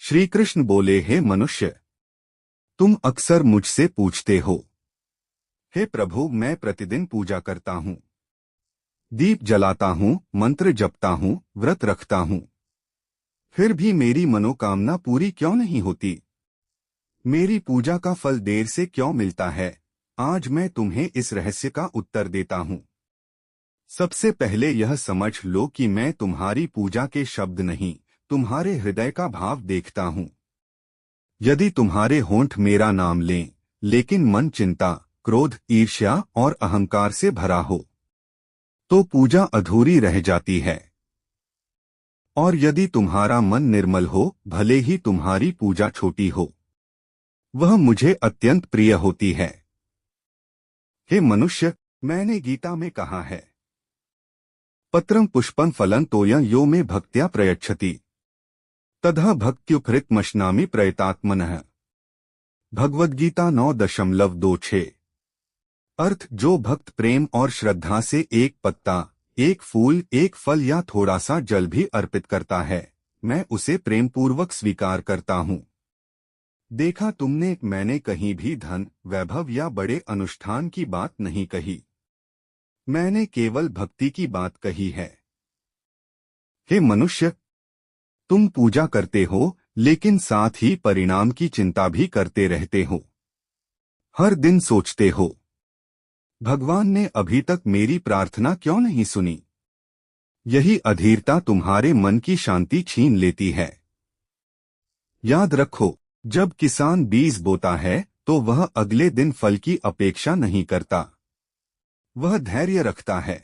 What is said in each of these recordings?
श्री कृष्ण बोले, हे मनुष्य, तुम अक्सर मुझसे पूछते हो, हे प्रभु, मैं प्रतिदिन पूजा करता हूँ, दीप जलाता हूँ, मंत्र जपता हूँ, व्रत रखता हूँ, फिर भी मेरी मनोकामना पूरी क्यों नहीं होती? मेरी पूजा का फल देर से क्यों मिलता है? आज मैं तुम्हें इस रहस्य का उत्तर देता हूँ। सबसे पहले यह समझ लो कि मैं तुम्हारी पूजा के शब्द नहीं, तुम्हारे हृदय का भाव देखता हूँ। यदि तुम्हारे होंठ मेरा नाम लें, लेकिन मन चिंता, क्रोध, ईर्ष्या और अहंकार से भरा हो, तो पूजा अधूरी रह जाती है। और यदि तुम्हारा मन निर्मल हो, भले ही तुम्हारी पूजा छोटी हो, वह मुझे अत्यंत प्रिय होती है। हे मनुष्य, मैंने गीता में कहा है, पत्रं पुष्पं फलं तोयं यो मे भक्त्या प्रयच्छति ततः भक्त्युपहृतमश्नामि प्रयतात्मनः। भगवद्गीता 9.26। अर्थ, जो भक्त प्रेम और श्रद्धा से एक पत्ता, एक फूल, एक फल या थोड़ा सा जल भी अर्पित करता है, मैं उसे प्रेमपूर्वक स्वीकार करता हूँ। देखा तुमने, मैंने कहीं भी धन, वैभव या बड़े अनुष्ठान की बात नहीं कही। मैंने केवल भक्ति की बात कही है। हे मनुष्य, तुम पूजा करते हो, लेकिन साथ ही परिणाम की चिंता भी करते रहते हो। हर दिन सोचते हो, भगवान ने अभी तक मेरी प्रार्थना क्यों नहीं सुनी? यही अधीरता तुम्हारे मन की शांति छीन लेती है। याद रखो, जब किसान बीज बोता है, तो वह अगले दिन फल की अपेक्षा नहीं करता। वह धैर्य रखता है।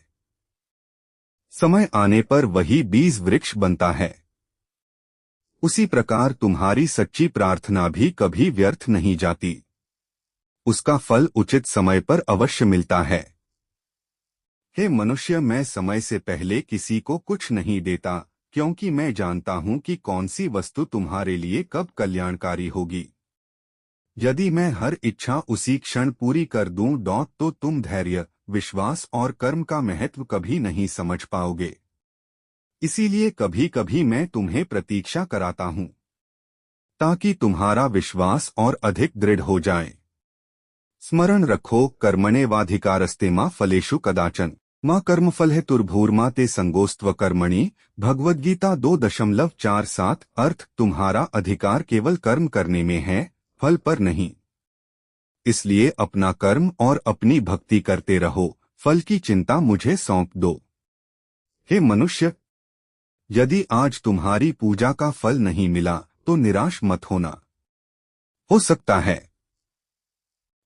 समय आने पर वही बीज वृक्ष बनता है। उसी प्रकार तुम्हारी सच्ची प्रार्थना भी कभी व्यर्थ नहीं जाती। उसका फल उचित समय पर अवश्य मिलता है। हे मनुष्य, मैं समय से पहले किसी को कुछ नहीं देता, क्योंकि मैं जानता हूं कि कौन सी वस्तु तुम्हारे लिए कब कल्याणकारी होगी। यदि मैं हर इच्छा उसी क्षण पूरी कर दूं, तो तुम धैर्य, विश्वास और कर्म का महत्व कभी नहीं समझ पाओगे। इसीलिए कभी कभी मैं तुम्हें प्रतीक्षा कराता हूं, ताकि तुम्हारा विश्वास और अधिक दृढ़ हो जाए। स्मरण रखो, कर्मण्येवाधिकारस्ते मा फलेषु कदाचन माँ कर्मफल है तुर्भूर्मा ते संगोस्त्व कर्मणि। भगवद्गीता 2.47। अर्थ, तुम्हारा अधिकार केवल कर्म करने में है, फल पर नहीं। इसलिए अपना कर्म और अपनी भक्ति करते रहो, फल की चिंता मुझे सौंप दो। हे मनुष्य, यदि आज तुम्हारी पूजा का फल नहीं मिला, तो निराश मत होना। हो सकता है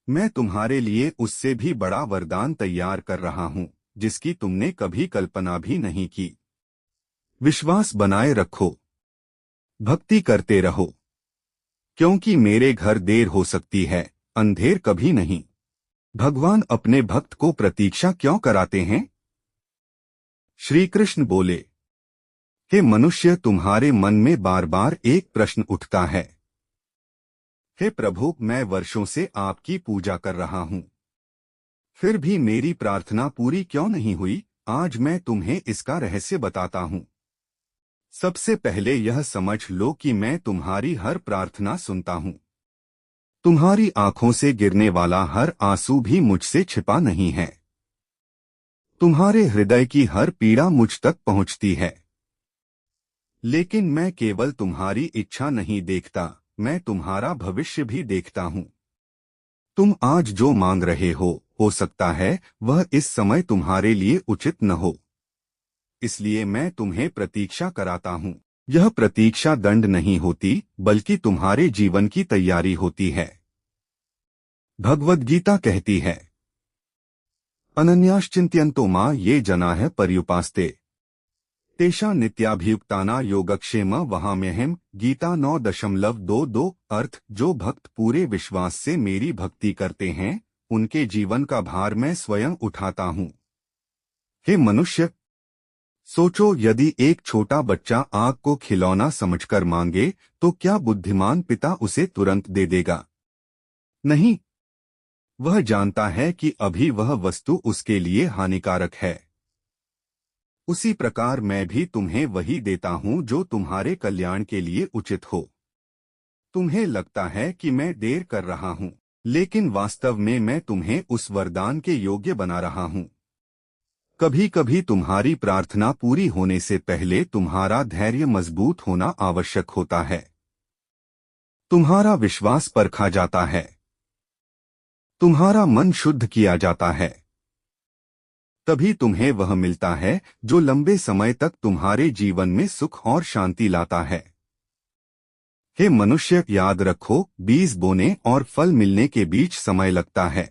मैं तुम्हारे लिए उससे भी बड़ा वरदान तैयार कर रहा हूं, जिसकी तुमने कभी कल्पना भी नहीं की। विश्वास बनाए रखो, भक्ति करते रहो, क्योंकि मेरे घर देर हो सकती है, अंधेर कभी नहीं। भगवान अपने भक्त को प्रतीक्षा क्यों कराते हैं? श्री कृष्ण बोले, हे मनुष्य, तुम्हारे मन में बार बार एक प्रश्न उठता है, हे प्रभु, मैं वर्षों से आपकी पूजा कर रहा हूँ, फिर भी मेरी प्रार्थना पूरी क्यों नहीं हुई? आज मैं तुम्हें इसका रहस्य बताता हूँ। सबसे पहले यह समझ लो कि मैं तुम्हारी हर प्रार्थना सुनता हूँ। तुम्हारी आंखों से गिरने वाला हर आंसू भी मुझसे छिपा नहीं है। तुम्हारे हृदय की हर पीड़ा मुझ तक पहुँचती है। लेकिन मैं केवल तुम्हारी इच्छा नहीं देखता, मैं तुम्हारा भविष्य भी देखता हूँ। तुम आज जो मांग रहे हो सकता है वह इस समय तुम्हारे लिए उचित न हो। इसलिए मैं तुम्हें प्रतीक्षा कराता हूँ। यह प्रतीक्षा दंड नहीं होती, बल्कि तुम्हारे जीवन की तैयारी होती है। भगवद्गीता कहती है, अनन्याश्चिंत्यन्तो मां ये जनाः पर्युपास्ते तेषां नित्याभियुक्ताना योगक्षेम वहाम्यहम्। गीता 9.22। अर्थ, जो भक्त पूरे विश्वास से मेरी भक्ति करते हैं, उनके जीवन का भार मैं स्वयं उठाता हूँ। हे मनुष्य, सोचो, यदि एक छोटा बच्चा आग को खिलौना समझकर मांगे, तो क्या बुद्धिमान पिता उसे तुरंत दे देगा? नहीं, वह जानता है कि अभी वह वस्तु उसके लिए हानिकारक है। उसी प्रकार मैं भी तुम्हें वही देता हूँ जो तुम्हारे कल्याण के लिए उचित हो। तुम्हें लगता है कि मैं देर कर रहा हूँ, लेकिन वास्तव में मैं तुम्हें उस वरदान के योग्य बना रहा हूँ। कभी कभी तुम्हारी प्रार्थना पूरी होने से पहले तुम्हारा धैर्य मजबूत होना आवश्यक होता है। तुम्हारा विश्वास परखा जाता है, तुम्हारा मन शुद्ध किया जाता है। तभी तुम्हें वह मिलता है जो लंबे समय तक तुम्हारे जीवन में सुख और शांति लाता है। हे मनुष्य, याद रखो, बीज बोने और फल मिलने के बीच समय लगता है।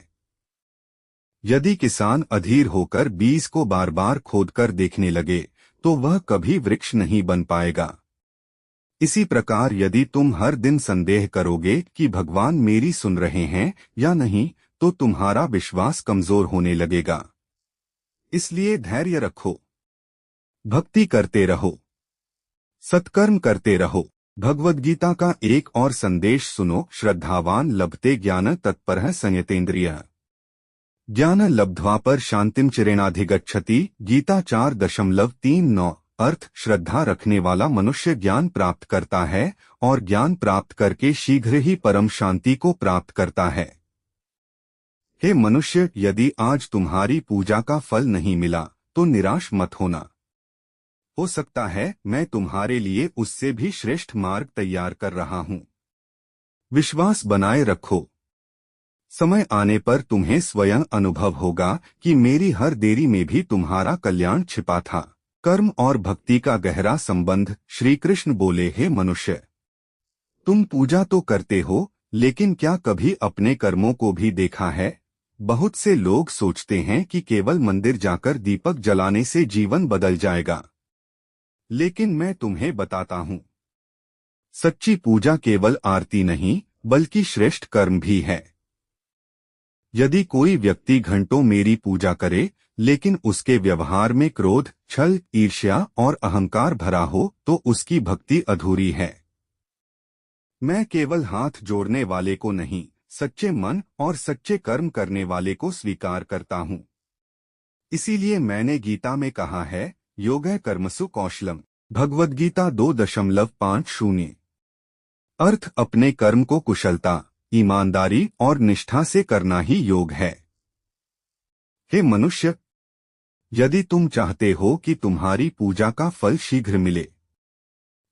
यदि किसान अधीर होकर बीज को बार बार खोदकर देखने लगे तो वह कभी वृक्ष नहीं बन पाएगा। इसी प्रकार यदि तुम हर दिन संदेह करोगे कि भगवान मेरी सुन रहे हैं या नहीं, तो तुम्हारा विश्वास कमजोर होने लगेगा। इसलिए धैर्य रखो, भक्ति करते रहो, सत्कर्म करते रहो। भगवद गीता का एक और संदेश सुनो। श्रद्धावान लभते ज्ञान तत्परः संयतेन्द्रियः ज्ञान लब्ध्वा पर शांतिम चिरेणाधिगच्छति। गीता 4.39। अर्थ: श्रद्धा रखने वाला मनुष्य ज्ञान प्राप्त करता है और ज्ञान प्राप्त करके शीघ्र ही परम शांति को प्राप्त करता है। हे मनुष्य, यदि आज तुम्हारी पूजा का फल नहीं मिला तो निराश मत होना। हो सकता है मैं तुम्हारे लिए उससे भी श्रेष्ठ मार्ग तैयार कर रहा हूँ। विश्वास बनाए रखो। समय आने पर तुम्हें स्वयं अनुभव होगा कि मेरी हर देरी में भी तुम्हारा कल्याण छिपा था। कर्म और भक्ति का गहरा संबंध। श्री कृष्ण बोले, हे मनुष्य, तुम पूजा तो करते हो, लेकिन क्या कभी अपने कर्मों को भी देखा है? बहुत से लोग सोचते हैं कि केवल मंदिर जाकर दीपक जलाने से जीवन बदल जाएगा, लेकिन मैं तुम्हें बताता हूँ, सच्ची पूजा केवल आरती नहीं बल्कि श्रेष्ठ कर्म भी है। यदि कोई व्यक्ति घंटों मेरी पूजा करे लेकिन उसके व्यवहार में क्रोध, छल, ईर्ष्या और अहंकार भरा हो तो उसकी भक्ति अधूरी है। मैं केवल हाथ जोड़ने वाले को नहीं, सच्चे मन और सच्चे कर्म करने वाले को स्वीकार करता हूँ। इसीलिए मैंने गीता में कहा है, योगः कर्मसु कौशलम। भगवद गीता 2.50। अर्थ: अपने कर्म को कुशलता, ईमानदारी और निष्ठा से करना ही योग है। हे मनुष्य, यदि तुम चाहते हो कि तुम्हारी पूजा का फल शीघ्र मिले,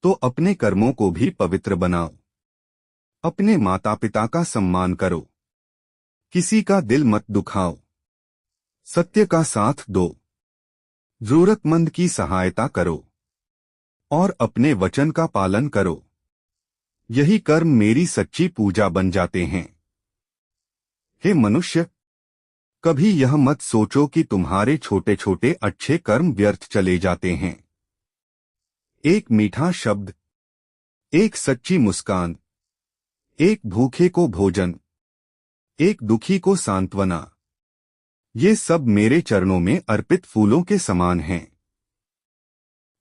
तो अपने कर्मों को भी पवित्र बनाओ। अपने माता पिता का सम्मान करो, किसी का दिल मत दुखाओ, सत्य का साथ दो, जरूरतमंद की सहायता करो और अपने वचन का पालन करो। यही कर्म मेरी सच्ची पूजा बन जाते हैं। हे मनुष्य, कभी यह मत सोचो कि तुम्हारे छोटे छोटे अच्छे कर्म व्यर्थ चले जाते हैं। एक मीठा शब्द, एक सच्ची मुस्कान, एक भूखे को भोजन, एक दुखी को सांत्वना, ये सब मेरे चरणों में अर्पित फूलों के समान हैं।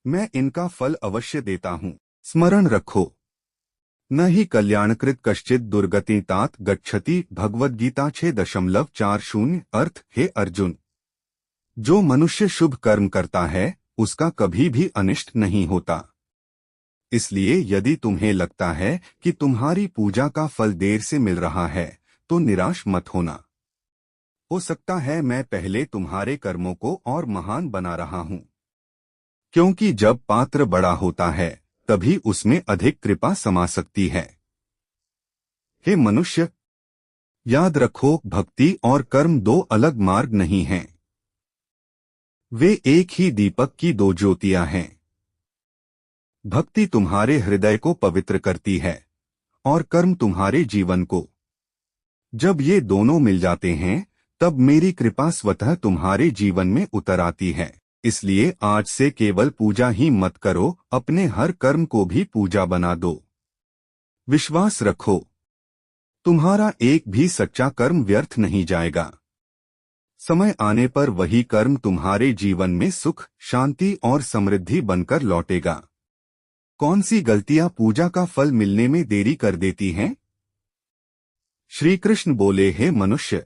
मैं इनका फल अवश्य देता हूँ। स्मरण रखो, न ही कल्याणकृत कश्चित दुर्गति तात गच्छति। भगवद गीता 6.40। अर्थ: हे अर्जुन, जो मनुष्य शुभ कर्म करता है उसका कभी भी अनिष्ट नहीं होता। इसलिए यदि तुम्हें लगता है कि तुम्हारी पूजा का फल देर से मिल रहा है तो निराश मत होना। हो सकता है मैं पहले तुम्हारे कर्मों को और महान बना रहा हूँ, क्योंकि जब पात्र बड़ा होता है तभी उसमें अधिक कृपा समा सकती है। हे मनुष्य, याद रखो, भक्ति और कर्म दो अलग मार्ग नहीं हैं। वे एक ही दीपक की दो ज्योतियां हैं। भक्ति तुम्हारे हृदय को पवित्र करती है और कर्म तुम्हारे जीवन को। जब ये दोनों मिल जाते हैं तब मेरी कृपा स्वतः तुम्हारे जीवन में उतर आती है। इसलिए आज से केवल पूजा ही मत करो, अपने हर कर्म को भी पूजा बना दो। विश्वास रखो, तुम्हारा एक भी सच्चा कर्म व्यर्थ नहीं जाएगा। समय आने पर वही कर्म तुम्हारे जीवन में सुख, शांति और समृद्धि बनकर लौटेगा। कौन सी गलतियां पूजा का फल मिलने में देरी कर देती हैं? श्री कृष्ण बोले, हे मनुष्य,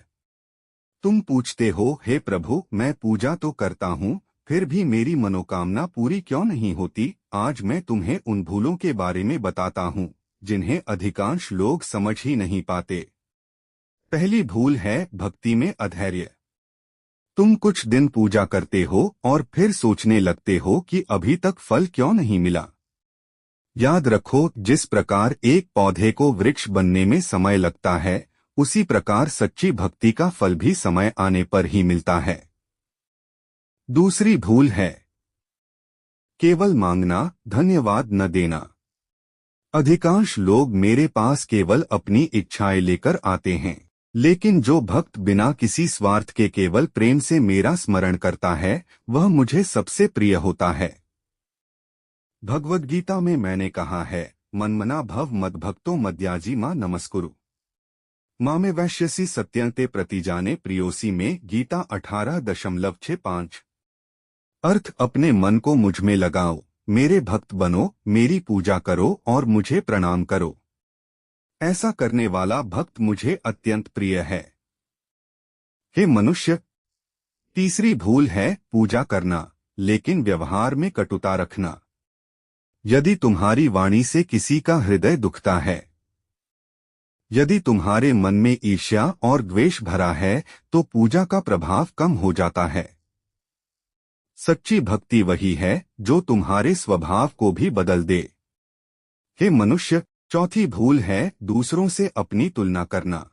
तुम पूछते हो, हे प्रभु, मैं पूजा तो करता हूँ फिर भी मेरी मनोकामना पूरी क्यों नहीं होती? आज मैं तुम्हें उन भूलों के बारे में बताता हूँ जिन्हें अधिकांश लोग समझ ही नहीं पाते। पहली भूल है भक्ति में अधैर्य। तुम कुछ दिन पूजा करते हो और फिर सोचने लगते हो कि अभी तक फल क्यों नहीं मिला। याद रखो, जिस प्रकार एक पौधे को वृक्ष बनने में समय लगता है, उसी प्रकार सच्ची भक्ति का फल भी समय आने पर ही मिलता है। दूसरी भूल है केवल मांगना, धन्यवाद न देना। अधिकांश लोग मेरे पास केवल अपनी इच्छाएं लेकर आते हैं, लेकिन जो भक्त बिना किसी स्वार्थ के केवल प्रेम से मेरा स्मरण करता है, वह मुझे सबसे प्रिय होता है। भगवद गीता में मैंने कहा है, मनमना भव मद्भक्तो मद्याजी मां नमस्कुरु मामे वैश्यसी सत्यंते प्रतिजाने प्रियोसी में गीता 18.5। अर्थ, अपने मन को मुझ में लगाओ, मेरे भक्त बनो, मेरी पूजा करो और मुझे प्रणाम करो। ऐसा करने वाला भक्त मुझे अत्यंत प्रिय है। हे मनुष्य, तीसरी भूल है पूजा करना लेकिन व्यवहार में कटुता रखना। यदि तुम्हारी वाणी से किसी का हृदय दुखता है, यदि तुम्हारे मन में ईर्ष्या और द्वेष भरा है, तो पूजा का प्रभाव कम हो जाता है। सच्ची भक्ति वही है जो तुम्हारे स्वभाव को भी बदल दे। हे मनुष्य, चौथी भूल है दूसरों से अपनी तुलना करना।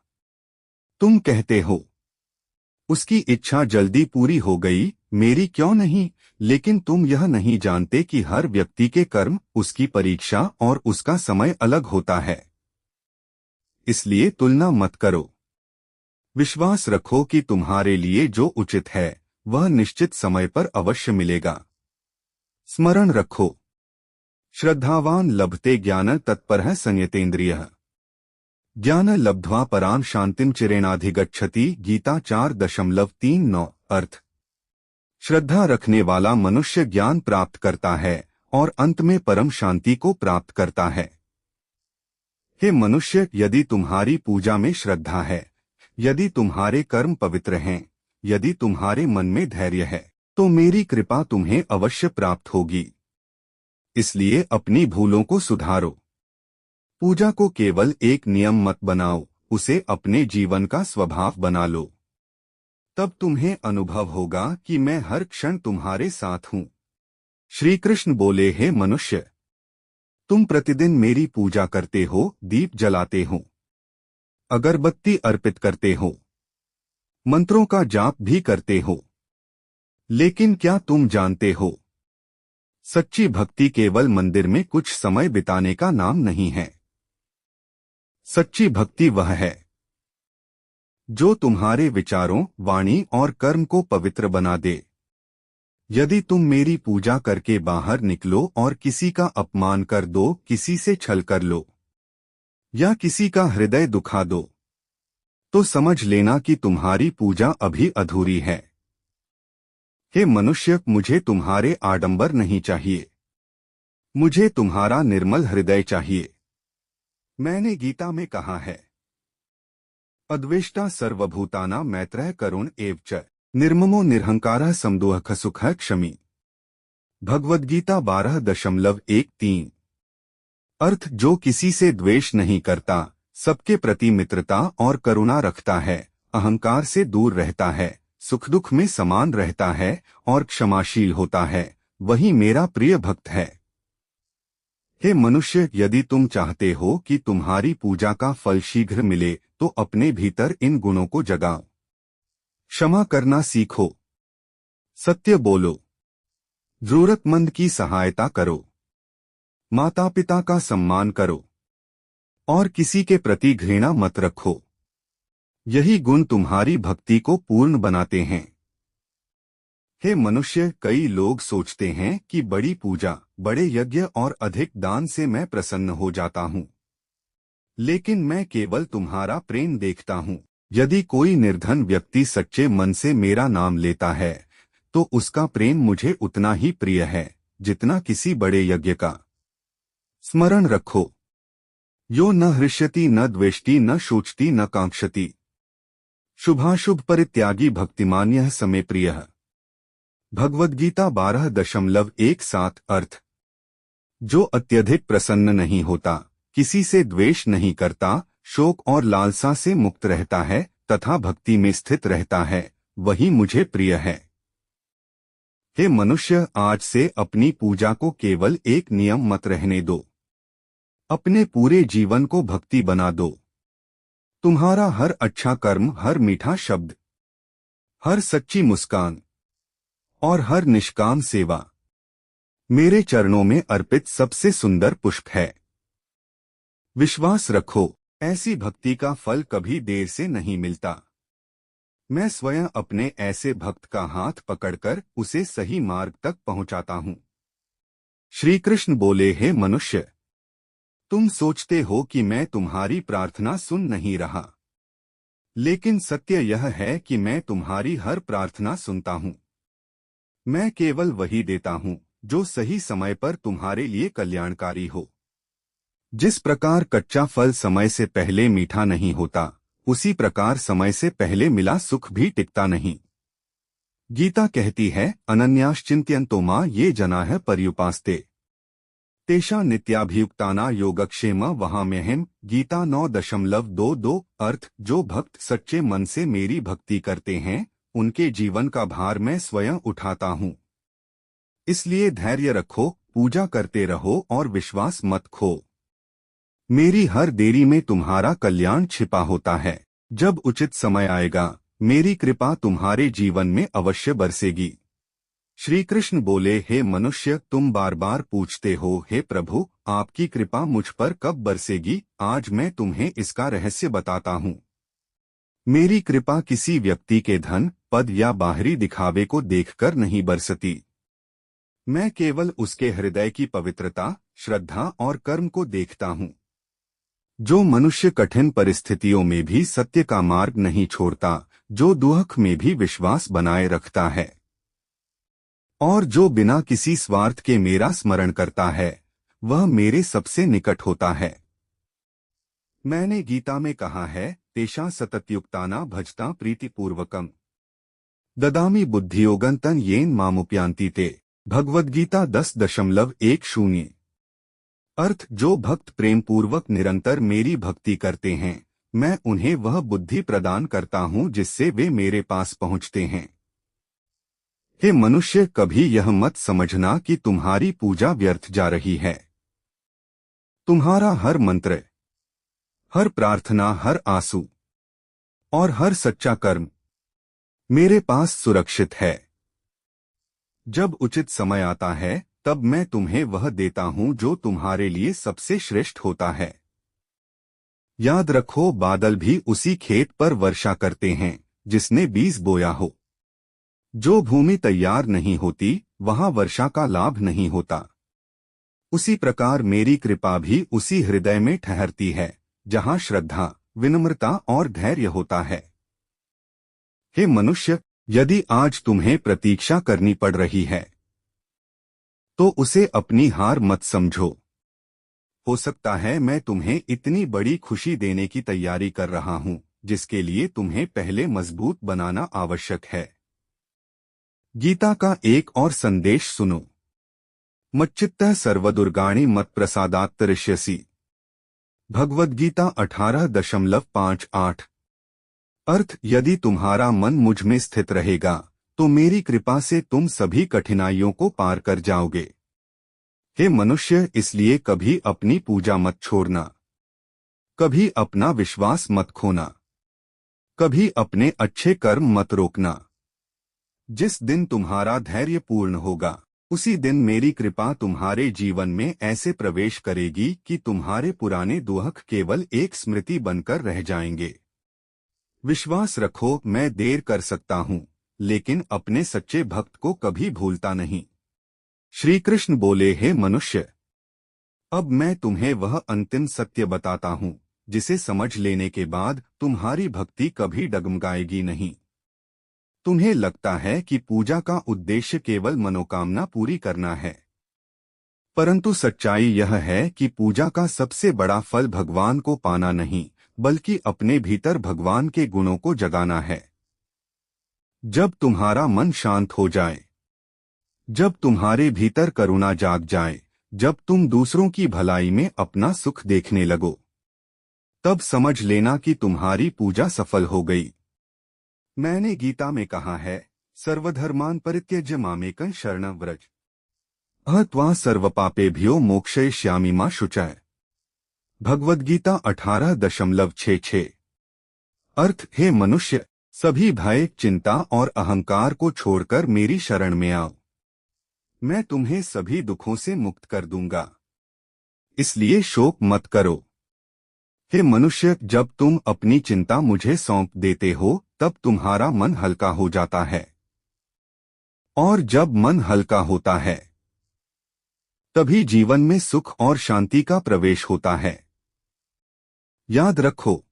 तुम कहते हो, उसकी इच्छा जल्दी पूरी हो गई, मेरी क्यों नहीं, लेकिन तुम यह नहीं जानते कि हर व्यक्ति के कर्म, उसकी परीक्षा और उसका समय अलग होता है। इसलिए तुलना मत करो। विश्वास रखो कि तुम्हारे लिए जो उचित है वह निश्चित समय पर अवश्य मिलेगा। स्मरण रखो, श्रद्धावान लभते ज्ञान तत्परः संयतेन्द्रियः ज्ञान लब्ध्वा परां शांतिं चिरेणाधिगच्छति। गीता 4.39। अर्थ, श्रद्धा रखने वाला मनुष्य ज्ञान प्राप्त करता है और अंत में परम शांति को प्राप्त करता है। हे मनुष्य, यदि तुम्हारी पूजा में श्रद्धा है, यदि तुम्हारे कर्म पवित्र हैं, यदि तुम्हारे मन में धैर्य है, तो मेरी कृपा तुम्हें अवश्य प्राप्त होगी। इसलिए अपनी भूलों को सुधारो। पूजा को केवल एक नियम मत बनाओ, उसे अपने जीवन का स्वभाव बना लो। तब तुम्हें अनुभव होगा कि मैं हर क्षण तुम्हारे साथ हूँ। श्री कृष्ण बोले, हे मनुष्य, तुम प्रतिदिन मेरी पूजा करते हो, दीप जलाते हो, अगरबत्ती अर्पित करते हो, मंत्रों का जाप भी करते हो, लेकिन क्या तुम जानते हो, सच्ची भक्ति केवल मंदिर में कुछ समय बिताने का नाम नहीं है। सच्ची भक्ति वह है जो तुम्हारे विचारों, वाणी और कर्म को पवित्र बना दे। यदि तुम मेरी पूजा करके बाहर निकलो और किसी का अपमान कर दो, किसी से छल कर लो या किसी का हृदय दुखा दो, तो समझ लेना कि तुम्हारी पूजा अभी अधूरी है। हे मनुष्य, मुझे तुम्हारे आडंबर नहीं चाहिए, मुझे तुम्हारा निर्मल हृदय चाहिए। मैंने गीता में कहा है, अद्वेष्टा सर्वभूतानां मैत्रः करुण एव च निर्ममो निरहंकारः समदोहः सुखः क्षमी। भगवद गीता 12.13। अर्थ, जो किसी से द्वेष नहीं करता, सबके प्रति मित्रता और करुणा रखता है, अहंकार से दूर रहता है, सुख दुख में समान रहता है और क्षमाशील होता है, वही मेरा प्रिय भक्त है। हे मनुष्य, यदि तुम चाहते हो कि तुम्हारी पूजा का फल शीघ्र मिले, तो अपने भीतर इन गुणों को जगाओ। क्षमा करना सीखो, सत्य बोलो, जरूरतमंद की सहायता करो, माता पिता का सम्मान करो और किसी के प्रति घृणा मत रखो। यही गुण तुम्हारी भक्ति को पूर्ण बनाते हैं। हे मनुष्य, कई लोग सोचते हैं कि बड़ी पूजा, बड़े यज्ञ और अधिक दान से मैं प्रसन्न हो जाता हूँ, लेकिन मैं केवल तुम्हारा प्रेम देखता हूँ। यदि कोई निर्धन व्यक्ति सच्चे मन से मेरा नाम लेता है, तो उसका प्रेम मुझे उतना ही प्रिय है जितना किसी बड़े यज्ञ का। स्मरण रखो, यो न हृष्यति न द्वेष्टि न शोचति न कांक्षति, शुभाशुभ परित्यागी भक्तिमान्यः समे प्रियः। भगवद गीता 12.17। अर्थ, जो अत्यधिक प्रसन्न नहीं होता, किसी से द्वेष नहीं करता, शोक और लालसा से मुक्त रहता है तथा भक्ति में स्थित रहता है, वही मुझे प्रिय है। हे मनुष्य, आज से अपनी पूजा को केवल एक नियम मत रहने दो। अपने पूरे जीवन को भक्ति बना दो। तुम्हारा हर अच्छा कर्म, हर मीठा शब्द, हर सच्ची मुस्कान और हर निष्काम सेवा मेरे चरणों में अर्पित सबसे सुंदर पुष्प है। विश्वास रखो, ऐसी भक्ति का फल कभी देर से नहीं मिलता। मैं स्वयं अपने ऐसे भक्त का हाथ पकड़कर उसे सही मार्ग तक पहुंचाता हूं। श्री कृष्ण बोले, हे मनुष्य, तुम सोचते हो कि मैं तुम्हारी प्रार्थना सुन नहीं रहा, लेकिन सत्य यह है कि मैं तुम्हारी हर प्रार्थना सुनता हूं। मैं केवल वही देता हूं जो सही समय पर तुम्हारे लिए कल्याणकारी हो। जिस प्रकार कच्चा फल समय से पहले मीठा नहीं होता, उसी प्रकार समय से पहले मिला सुख भी टिकता नहीं। गीता कहती है, अनन्याश्चिंत्यन्तो मां ये जनाः पर्युपास्ते तेषां नित्याभियुक्ताना योगक्षेम वहाम्यहम्। गीता 9.22 अर्थ, जो भक्त सच्चे मन से मेरी भक्ति करते हैं, उनके जीवन का भार मैं स्वयं उठाता हूँ। इसलिए धैर्य रखो, पूजा करते रहो और विश्वास मत खो। मेरी हर देरी में तुम्हारा कल्याण छिपा होता है। जब उचित समय आएगा, मेरी कृपा तुम्हारे जीवन में अवश्य बरसेगी। श्री कृष्ण बोले, हे मनुष्य, तुम बार बार पूछते हो, हे प्रभु, आपकी कृपा मुझ पर कब बरसेगी। आज मैं तुम्हें इसका रहस्य बताता हूँ। मेरी कृपा किसी व्यक्ति के धन, पद या बाहरी दिखावे को देखकर नहीं बरसती। मैं केवल उसके हृदय की पवित्रता, श्रद्धा और कर्म को देखता हूँ। जो मनुष्य कठिन परिस्थितियों में भी सत्य का मार्ग नहीं छोड़ता, जो दुख में भी विश्वास बनाए रखता है और जो बिना किसी स्वार्थ के मेरा स्मरण करता है, वह मेरे सबसे निकट होता है। मैंने गीता में कहा है, तेषां सततयुक्ताना भजता प्रीतिपूर्वकम ददामि बुद्धियोगं तं येन मामुपयान्ति ते। भगवद्गीता 10.10। अर्थ, जो भक्त प्रेम पूर्वक निरंतर मेरी भक्ति करते हैं, मैं उन्हें वह बुद्धि प्रदान करता हूँ जिससे वे मेरे पास पहुँचते हैं। हे मनुष्य, कभी यह मत समझना कि तुम्हारी पूजा व्यर्थ जा रही है। तुम्हारा हर मंत्र, हर प्रार्थना, हर आंसू और हर सच्चा कर्म मेरे पास सुरक्षित है। जब उचित समय आता है, तब मैं तुम्हें वह देता हूं जो तुम्हारे लिए सबसे श्रेष्ठ होता है। याद रखो, बादल भी उसी खेत पर वर्षा करते हैं जिसने बीज बोया हो। जो भूमि तैयार नहीं होती, वहां वर्षा का लाभ नहीं होता। उसी प्रकार मेरी कृपा भी उसी हृदय में ठहरती है जहां श्रद्धा, विनम्रता और धैर्य होता है। हे मनुष्य, यदि आज तुम्हें प्रतीक्षा करनी पड़ रही है, तो उसे अपनी हार मत समझो। हो सकता है मैं तुम्हें इतनी बड़ी खुशी देने की तैयारी कर रहा हूं, जिसके लिए तुम्हें पहले मजबूत बनाना आवश्यक है। गीता का एक और संदेश सुनो। मच्चित्तः सर्वदुर्गाणि मत प्रसादात् तरिष्यसि। भगवद्गीता 18.58। अर्थ, यदि तुम्हारा मन मुझ में स्थित रहेगा, तो मेरी कृपा से तुम सभी कठिनाइयों को पार कर जाओगे। हे मनुष्य, इसलिए कभी अपनी पूजा मत छोड़ना, कभी अपना विश्वास मत खोना, कभी अपने अच्छे कर्म मत रोकना। जिस दिन तुम्हारा धैर्य पूर्ण होगा, उसी दिन मेरी कृपा तुम्हारे जीवन में ऐसे प्रवेश करेगी कि तुम्हारे पुराने दुख केवल एक स्मृति बनकर रह जाएंगे। विश्वास रखो, मैं देर कर सकता हूँ, लेकिन अपने सच्चे भक्त को कभी भूलता नहीं। श्री कृष्ण बोले, हे मनुष्य, अब मैं तुम्हें वह अंतिम सत्य बताता हूँ जिसे समझ लेने के बाद तुम्हारी भक्ति कभी डगमगाएगी नहीं। तुम्हें लगता है कि पूजा का उद्देश्य केवल मनोकामना पूरी करना है, परंतु सच्चाई यह है कि पूजा का सबसे बड़ा फल भगवान को पाना नहीं, बल्कि अपने भीतर भगवान के गुणों को जगाना है। जब तुम्हारा मन शांत हो जाए, जब तुम्हारे भीतर करुणा जाग जाए, जब तुम दूसरों की भलाई में अपना सुख देखने लगो, तब समझ लेना कि तुम्हारी पूजा सफल हो गई। मैंने गीता में कहा है, सर्वधर्मान परित्यज्य मामेकं शरणं व्रज, अहत्वा सर्वपापेभ्यो मोक्षयिष्यामि मा शुचय। भगवद्गीता 18.66। अर्थ, हे मनुष्य, सभी भय, चिंता और अहंकार को छोड़कर मेरी शरण में आओ, मैं तुम्हें सभी दुखों से मुक्त कर दूंगा, इसलिए शोक मत करो। हे मनुष्य, जब तुम अपनी चिंता मुझे सौंप देते हो तब तुम्हारा मन हल्का हो जाता है, और जब मन हल्का होता है तभी जीवन में सुख और शांति का प्रवेश होता है। याद रखो,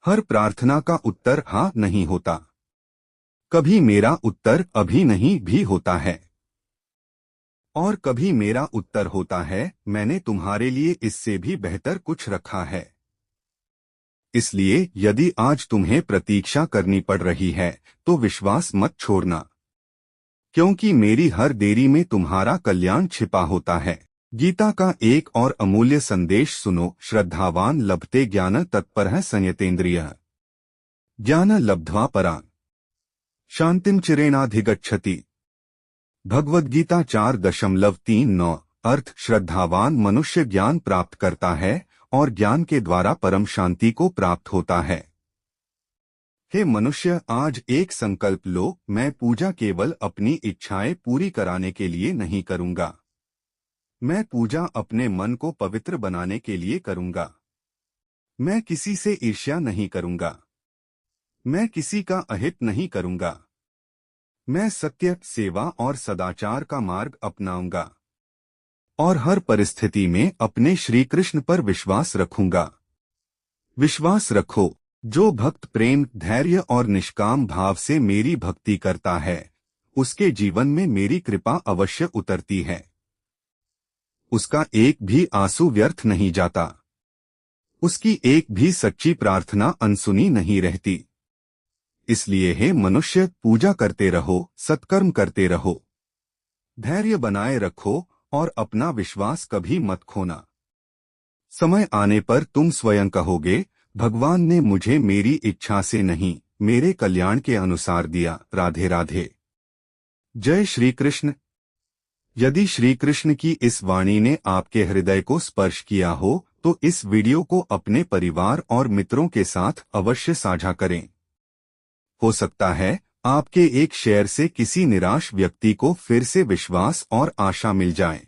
हर प्रार्थना का उत्तर हाँ नहीं होता, कभी मेरा उत्तर अभी नहीं भी होता है, और कभी मेरा उत्तर होता है, मैंने तुम्हारे लिए इससे भी बेहतर कुछ रखा है। इसलिए यदि आज तुम्हें प्रतीक्षा करनी पड़ रही है तो विश्वास मत छोड़ना, क्योंकि मेरी हर देरी में तुम्हारा कल्याण छिपा होता है। गीता का एक और अमूल्य संदेश सुनो, श्रद्धावान लभते ज्ञान तत्परः संयतेन्द्रियः, ज्ञान लब्ध्वा परां शांतिं चिरेणाधिगच्छति। भगवद्गीता 4.39। अर्थ, श्रद्धावान मनुष्य ज्ञान प्राप्त करता है और ज्ञान के द्वारा परम शांति को प्राप्त होता है। हे मनुष्य, आज एक संकल्प लो, मैं पूजा केवल अपनी इच्छाएं पूरी कराने के लिए नहीं करूंगा, मैं पूजा अपने मन को पवित्र बनाने के लिए करूंगा। मैं किसी से ईर्ष्या नहीं करूंगा, मैं किसी का अहित नहीं करूंगा, मैं सत्य, सेवा और सदाचार का मार्ग अपनाऊंगा, और हर परिस्थिति में अपने श्री कृष्ण पर विश्वास रखूंगा। विश्वास रखो, जो भक्त प्रेम, धैर्य और निष्काम भाव से मेरी भक्ति करता है, उसके जीवन में मेरी कृपा अवश्य उतरती है, उसका एक भी आंसू व्यर्थ नहीं जाता, उसकी एक भी सच्ची प्रार्थना अनसुनी नहीं रहती। इसलिए हे मनुष्य, पूजा करते रहो, सत्कर्म करते रहो, धैर्य बनाए रखो और अपना विश्वास कभी मत खोना। समय आने पर तुम स्वयं कहोगे, भगवान ने मुझे मेरी इच्छा से नहीं, मेरे कल्याण के अनुसार दिया। राधे राधे। जय श्री कृष्ण। यदि श्री कृष्ण की इस वाणी ने आपके हृदय को स्पर्श किया हो तो इस वीडियो को अपने परिवार और मित्रों के साथ अवश्य साझा करें। हो सकता है आपके एक शेयर से किसी निराश व्यक्ति को फिर से विश्वास और आशा मिल जाए।